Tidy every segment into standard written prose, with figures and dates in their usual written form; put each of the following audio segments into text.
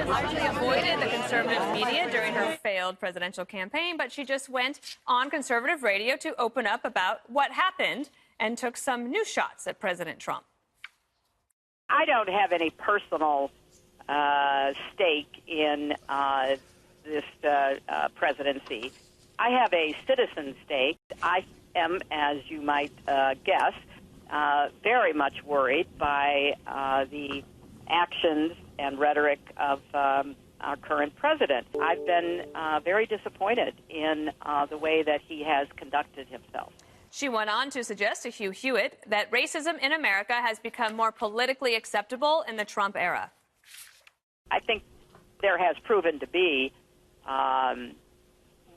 largely avoided the conservative media during her failed presidential campaign, but she just went on conservative radio to open up about what happened and took some new shots at President Trump. I don't have any personal stake in this presidency. I have a citizen stake. I am, as you might guess, very much worried by the actions and rhetoric of our current president. I've been very disappointed in the way that he has conducted himself. She went on to suggest to Hugh Hewitt that racism in America has become more politically acceptable in the Trump era. I think there has proven to be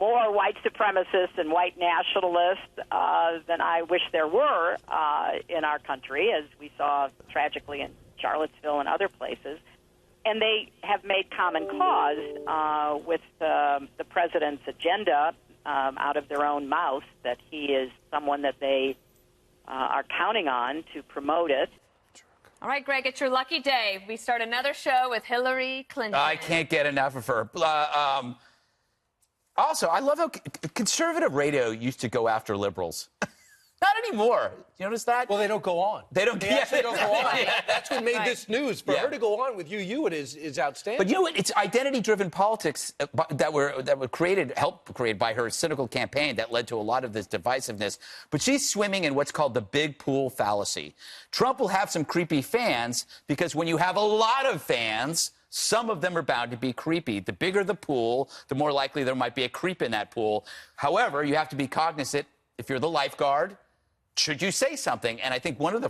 more white supremacists and white nationalists than I wish there were in our country, as we saw tragically in Charlottesville and other places. And they have made common cause with the president's agenda out of their own mouth that he is someone that they are counting on to promote it. All right, Greg, it's your lucky day. We start another show with Hillary Clinton. I can't get enough of her. Also, I love how conservative radio used to go after liberals. Not anymore. You notice that? Well, they don't go on. They don't. They actually don't go on. Yeah. That's what made this news. For her to go on with Hugh Hewitt is outstanding. But you know what? It's identity-driven politics that were helped created by her cynical campaign that led to a lot of this divisiveness. But she's swimming in what's called the big pool fallacy. Trump will have some creepy fans because when you have a lot of fans, some of them are bound to be creepy. The bigger the pool, the more likely there might be a creep in that pool. However, you have to be cognizant if you're the lifeguard. Should you say something? And I think one of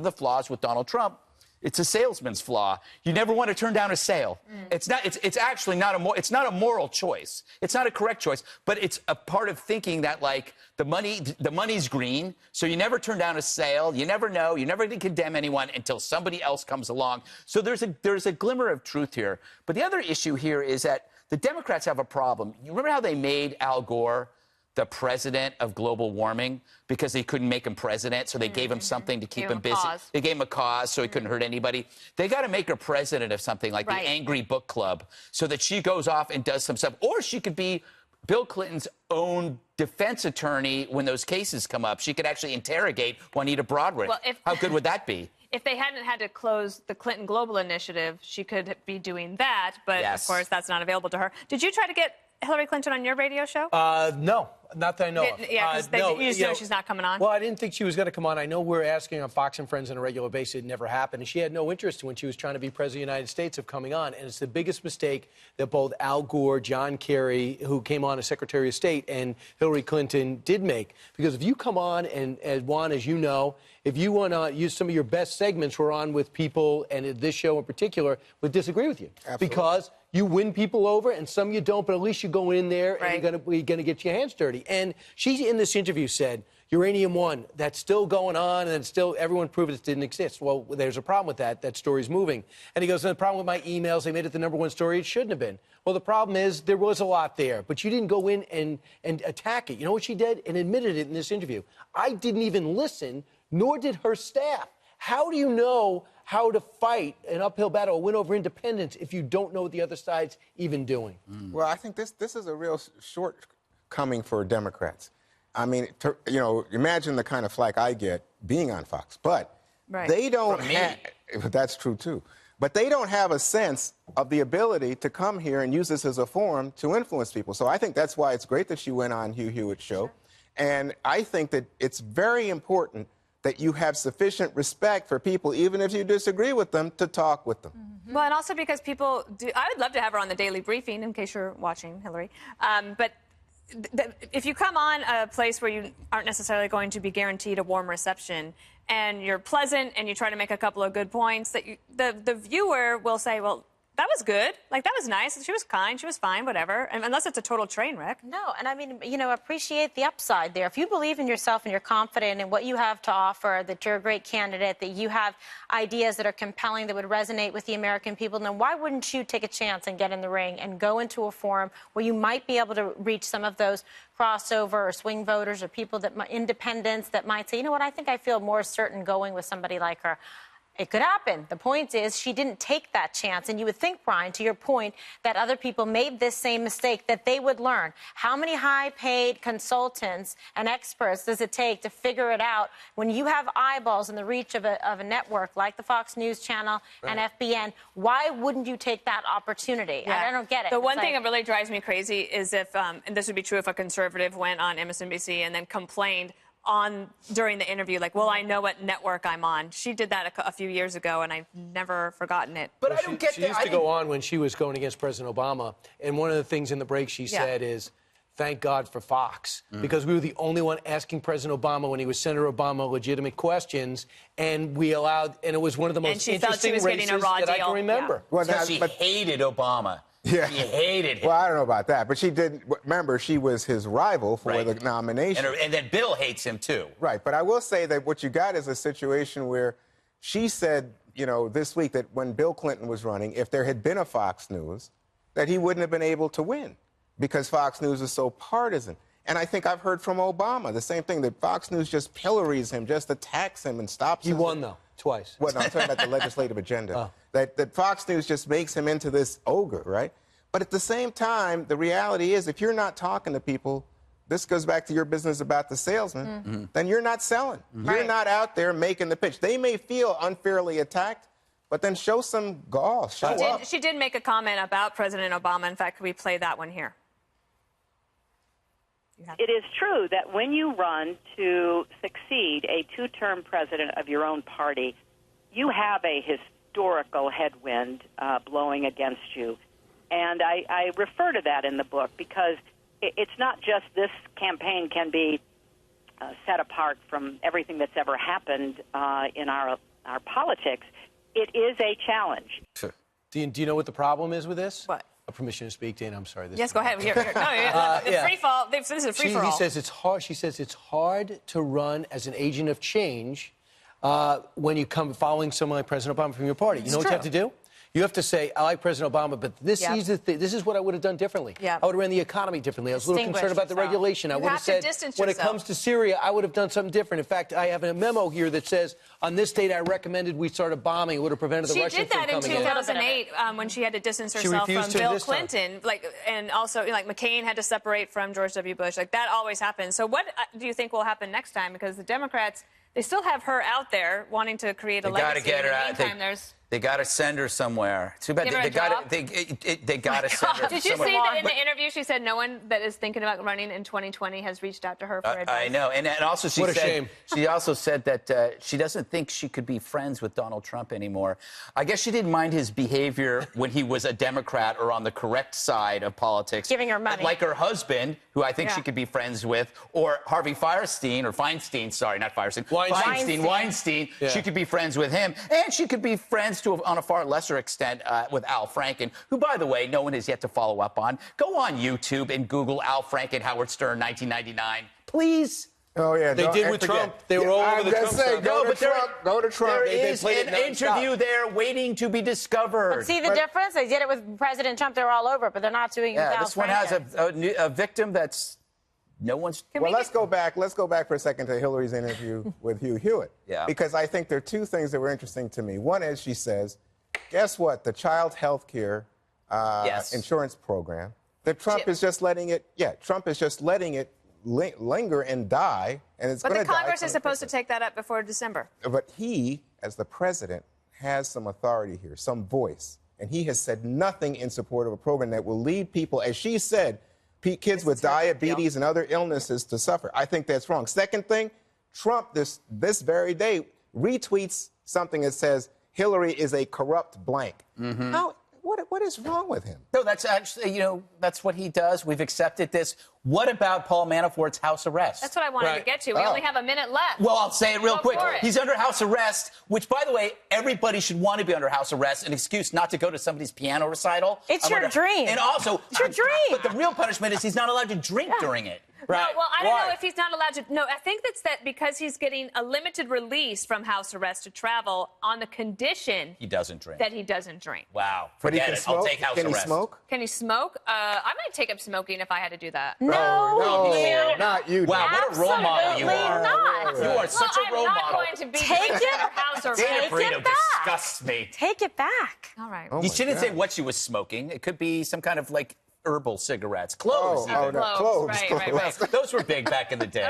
the flaws with Donald Trump, it's a salesman's flaw. You never want to turn down a sale. It's actually not a moral choice. It's not a correct choice, but it's a part of thinking that like the money's green, so you never turn down a sale. You never know. You never condemn anyone until somebody else comes along. So there's a glimmer of truth here. But the other issue here is that the Democrats have a problem. You remember how they made Al Gore the president of global warming because they couldn't make him president, so they gave him something to keep him busy. They gave him a cause so he couldn't hurt anybody. They got to make her president of something like the Angry Book Club so that she goes off and does some stuff. Or she could be Bill Clinton's own defense attorney when those cases come up. She could actually interrogate Juanita Broaddrick. Well, how good would that be? If they hadn't had to close the Clinton Global Initiative, she could be doing that, but of course that's not available to her. Did you try to get Hillary Clinton on your radio show? No, not that I know of. Yeah, because you just know she's not coming on. Well, I didn't think she was going to come on. I know we're asking on Fox and Friends on a regular basis. It never happened. And she had no interest when she was trying to be president of the United States of coming on. And it's the biggest mistake that both Al Gore, John Kerry, who came on as Secretary of State, and Hillary Clinton did make. Because if you come on, and Juan, as you know, if you want to use some of your best segments, we're on with people, and this show in particular, would disagree with you. Absolutely. Because you win people over, and some you don't, but at least you go in there and you're going to get your hands dirty. And she, in this interview, said, Uranium One, that's still going on, and still everyone proved it didn't exist. Well, there's a problem with that. That story's moving. And he goes, the problem with my emails, they made it the #1 story. It shouldn't have been. Well, the problem is there was a lot there, but you didn't go in and attack it. You know what she did? And admitted it in this interview. I didn't even listen, nor did her staff. How do you know how to fight an uphill battle or win over independents if you don't know what the other side's even doing? Well, I think this is a real shortcoming for Democrats. I mean, imagine the kind of flack I get being on Fox. But they don't have... That's true, too. But they don't have a sense of the ability to come here and use this as a forum to influence people. So I think that's why it's great that she went on Hugh Hewitt's show. Sure. And I think that it's very important that you have sufficient respect for people, even if you disagree with them, to talk with them. Well, and also because people do... I would love to have her on the Daily Briefing, in case you're watching, Hillary. But if you come on a place where you aren't necessarily going to be guaranteed a warm reception, and you're pleasant and you try to make a couple of good points, that the viewer will say, well, that was good. Like, that was nice. She was kind. She was fine, whatever. And unless it's a total train wreck. No, and I mean, appreciate the upside there. If you believe in yourself and you're confident in what you have to offer, that you're a great candidate, that you have ideas that are compelling, that would resonate with the American people, then why wouldn't you take a chance and get in the ring and go into a forum where you might be able to reach some of those crossover or swing voters or people independents that might say, you know what, I think I feel more certain going with somebody like her. It could happen. The point is she didn't take that chance. And you would think, Brian, to your point, that other people made this same mistake, that they would learn. How many high-paid consultants and experts does it take to figure it out when you have eyeballs in the reach of a network like the Fox News Channel and FBN? Why wouldn't you take that opportunity? I don't get it. The one thing that really drives me crazy is if, and this would be true if a conservative went on MSNBC and then complained during the interview, like, well, I know what network I'm on. She did that a few years ago, and I've never forgotten it. But I don't get that. She used to go on when she was going against President Obama, and one of the things in the break she said is, thank God for Fox, because we were the only one asking President Obama when he was Senator Obama legitimate questions, and we allowed, and it was one of the most interesting races that I can remember. Well, she hated Obama. Yeah. She hated him. Well, I don't know about that, but she did. Remember, she was his rival for the nomination. And then Bill hates him, too. Right, but I will say that what you got is a situation where she said, you know, this week that when Bill Clinton was running, if there had been a Fox News, that he wouldn't have been able to win because Fox News is so partisan. And I think I've heard from Obama the same thing, that Fox News just pillories him, just attacks him and stops him. He won, though, twice. Well, no, I'm talking about the legislative agenda. That Fox News just makes him into this ogre, right? But at the same time, the reality is if you're not talking to people, this goes back to your business about the salesman, then you're not selling. You're not out there making the pitch. They may feel unfairly attacked, but then show some gall. Show up. She did make a comment about President Obama. In fact, could we play that one here? It is true that when you run to succeed a two-term president of your own party, you have a historical headwind blowing against you. And I refer to that in the book because it's not just this campaign can be set apart from everything that's ever happened in our politics. It is a challenge. Do you know what the problem is with this? What? Permission to speak, Dana. I'm sorry. Yes, go ahead. Free fall. This is a free for all. He says it's hard. She says it's hard to run as an agent of change when you come following someone like President Obama from your party. You know what you have to do? You have to say, I like President Obama, but this is what I would have done differently. I would have ran the economy differently. I was a little concerned about the regulation. I would have said, when it comes to Syria, I would have done something different. In fact, I have a memo here that says, on this date, I recommended we start a bombing. It would have prevented the Russians from coming in. She did that in 2008 when she had to distance herself from Bill Clinton. And also, like, McCain had to separate from George W. Bush. Like, that always happens. So what do you think will happen next time? Because the Democrats, they still have her out there wanting to create a legacy. They got to get her out. They got to send her somewhere. Too bad they got to send her. Did you see that in the interview she said no one that is thinking about running in 2020 has reached out to her for advice? I know, and also she also said that she doesn't think she could be friends with Donald Trump anymore. I guess she didn't mind his behavior when he was a Democrat or on the correct side of politics, giving her money, like her husband, who I think she could be friends with, or Harvey Feinstein. Sorry, not Firestein. Weinstein. Yeah. She could be friends with him, and she could be friends on a far lesser extent with Al Franken, who, by the way, no one has yet to follow up on. Go on YouTube and Google Al Franken, Howard Stern, 1999. Please. Oh, yeah. They did with Trump. They were all over the Trump stuff. Go to Trump. There is an interview there waiting to be discovered. But see the difference? They did it with President Trump. They were all over, but they're not doing it with Al Franken. This one has a victim that's no one's... Well, let's go back for a second to Hillary's interview with Hugh Hewitt. Yeah. Because I think there are two things that were interesting to me. One is she says, guess what? The child health care insurance program, that Trump is just letting it, Trump is just letting it linger and die, and it's going to die. But the Congress is supposed to take that up before December. But he, as the president, has some authority here, some voice, and he has said nothing in support of a program that will lead people, as she said, kids with diabetes and other illnesses to suffer. I think that's wrong. Second thing, Trump this very day retweets something that says Hillary is a corrupt blank. What is wrong with him? No, that's actually, that's what he does. We've accepted this. What about Paul Manafort's house arrest? That's what I wanted to get to. We only have a minute left. Well, I'll say it real quick. He's under house arrest, which, by the way, everybody should want to be under house arrest, an excuse not to go to somebody's piano recital. It's your dream. And also, it's your dream. But the real punishment is he's not allowed to drink during it. Right. No, well, I don't Why? know if he's not allowed to. No, I think that's that because he's getting a limited release from house arrest to travel on the condition He doesn't drink. that he doesn't drink. Wow. But he Forget can it. smoke. I'll take house Can he arrest. smoke? Can he smoke? I might take up smoking if I had to do that. No, No, not you. Wow, what a role model you absolutely are. not. You are such Well, a role I'm not model. going to be Take drinking it- for house arrest. Dana Take Perino it back. disgusts me. Take it back. All right. Oh You my shouldn't God. say what she was smoking. It could be some kind of like herbal cigarettes, cloves. Oh, even. no, Cloves, cloves. right, cloves. right, right. Those were big back in the day.